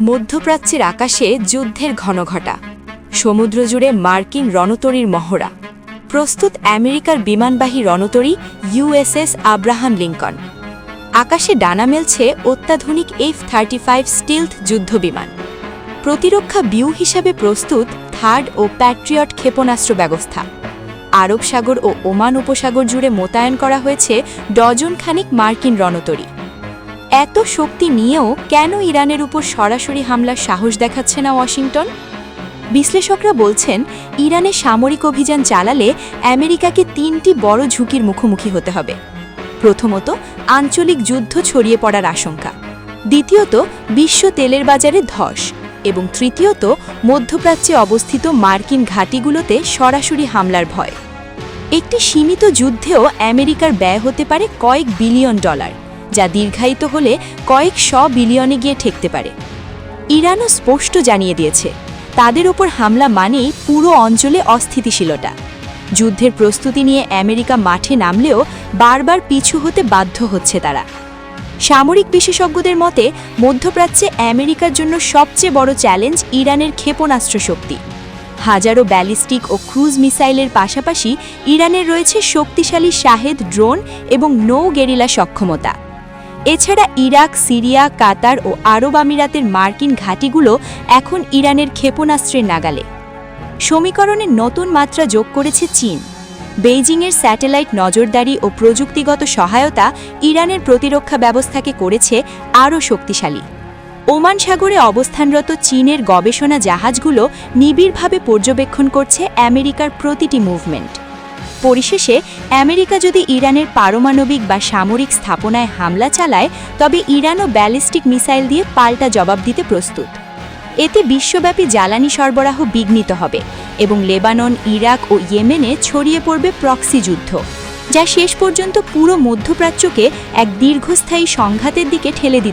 মধ্যপ্রাচ্যের আকাশে যুদ্ধের ঘনঘটা, সমুদ্র জুড়ে মার্কিন রণতরীর মহড়া, প্রস্তুত আমেরিকার বিমানবাহী রণতরী ইউএসএস আব্রাহাম লিঙ্কন। আকাশে ডানা মেলছে অত্যাধুনিক F-35 স্টিলথ যুদ্ধবিমান। প্রতিরক্ষা বিউ হিসাবে প্রস্তুত থার্ড ও প্যাট্রিয়ট ক্ষেপণাস্ত্র ব্যবস্থা। আরব সাগর ও ওমান উপসাগর জুড়ে মোতায়েন করা হয়েছে ডজনখানিক মার্কিন রণতরী। এত শক্তি নিয়েও কেন ইরানের উপর সরাসরি হামলার সাহস দেখাচ্ছে না ওয়াশিংটন? বিশ্লেষকরা বলছেন, ইরানে সামরিক অভিযান চালালে আমেরিকাকে ৩টি বড় ঝুঁকির মুখোমুখি হতে হবে। প্রথমত, আঞ্চলিক যুদ্ধ ছড়িয়ে পড়ার আশঙ্কা। দ্বিতীয়ত, বিশ্ব তেলের বাজারে ধস। এবং তৃতীয়ত, মধ্যপ্রাচ্যে অবস্থিত মার্কিন ঘাঁটিগুলোতে সরাসরি হামলার ভয়। একটি সীমিত যুদ্ধেও আমেরিকার ব্যয় হতে পারে কয়েক বিলিয়ন ডলার, যা দীর্ঘায়িত হলে কয়েক শ বিলিয়নে গিয়ে ঠেকতে পারে। ইরানও স্পষ্ট জানিয়ে দিয়েছে, তাদের ওপর হামলা মানেই পুরো অঞ্চলে অস্থিতিশীলতা। যুদ্ধের প্রস্তুতি নিয়ে আমেরিকা মাঠে নামলেও বারবার পিছু হতে বাধ্য হচ্ছে তারা। সামরিক বিশেষজ্ঞদের মতে, মধ্যপ্রাচ্যে আমেরিকার জন্য সবচেয়ে বড় চ্যালেঞ্জ ইরানের ক্ষেপণাস্ত্র শক্তি। হাজারো ব্যালিস্টিক ও ক্রুজ মিসাইলের পাশাপাশি ইরানের রয়েছে শক্তিশালী শাহেদ ড্রোন এবং নৌ গেরিলা সক্ষমতা। এছাড়া ইরাক, সিরিয়া, কাতার ও আরব আমিরাতের মার্কিন ঘাঁটিগুলো এখন ইরানের ক্ষেপণাস্ত্রের নাগালে। সমীকরণে নতুন মাত্রা যোগ করেছে চীন। বেইজিংয়ের স্যাটেলাইট নজরদারি ও প্রযুক্তিগত সহায়তা ইরানের প্রতিরক্ষা ব্যবস্থাকে করেছে আরও শক্তিশালী। ওমান সাগরে অবস্থানরত চীনের গবেষণা জাহাজগুলো নিবিড়ভাবে পর্যবেক্ষণ করছে আমেরিকার প্রতিটি মুভমেন্ট। পরিশেষে, আমেরিকা যদি ইরানের পারমাণবিক বা সামরিক স্থাপনায় হামলা চালায়, তবে ইরানও ব্যালিস্টিক মিসাইল দিয়ে পাল্টা জবাব দিতে প্রস্তুত। এতে বিশ্বব্যাপী জ্বালানি সরবরাহ বিঘ্নিত হবে এবং লেবানন, ইরাক ও ইয়েমেনে ছড়িয়ে পড়বে প্রক্সি যুদ্ধ, যা শেষ পর্যন্ত পুরো মধ্যপ্রাচ্যকে এক দীর্ঘস্থায়ী সংঘাতের দিকে ঠেলে দিতে